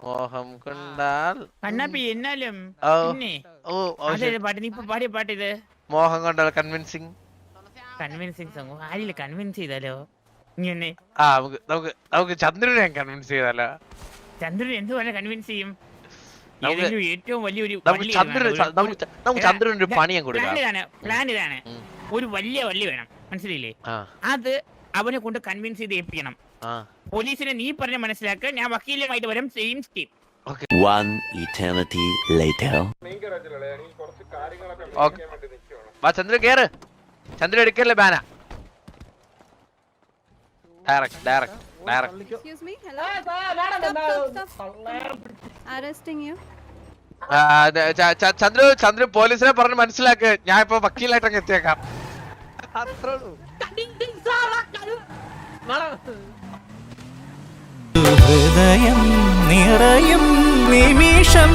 മോഹം കൊണ്ടാൽ കണ്ണാപ്പി എന്നാലും പിന്നെ പാട്ട് നീ ഇപ്പൊ പാടിയ പാട്ട് ഇത് മോഹം കൊണ്ടാൽ കൺവിൻസിങ് സോങ് ആരില്ല കൺവിൻസ് ചെയ്താലോ ഇങ്ങനെ നമുക്ക് ചന്ദ്രനെ കൺവിൻസ് ചെയ്താലോ ചന്ദ്രൻ എന്തുപോലെ കൺവിൻസ് ചെയ്യും ഏതെങ്കിലും ഏറ്റവും വലിയൊരു ചന്ദ്രന് ഒരു പണിയും കൊടുക്കാം പ്ലാൻ ഇതാണ് ഒരു വലിയ വള്ളി വേണം മനസ്സിലില്ലേ അത് അവനെ കൊണ്ട് കൺവിൻസ് ചെയ്ത് ഏൽപ്പിക്കണം പോലീസിനെ നീ പറഞ്ഞ മനസ്സിലാക്കുക ഞാൻ വക്കീലുമായിട്ട് വരും same scheme One eternity later. ചന്ദ്രൻ കേറ് ചന്ദ്രൻ എടുക്കല്ലേ ബാന Excuse me, hello. Stop. Arresting you. ചന്ദ്രൻ പോലീസിനെ പറഞ്ഞ് മനസ്സിലാക്ക് ഞാൻ ഇപ്പൊ വക്കീലായിട്ടൊക്കെ എത്തിയേക്കാം ഹൃദയം നിറയും നിമിഷം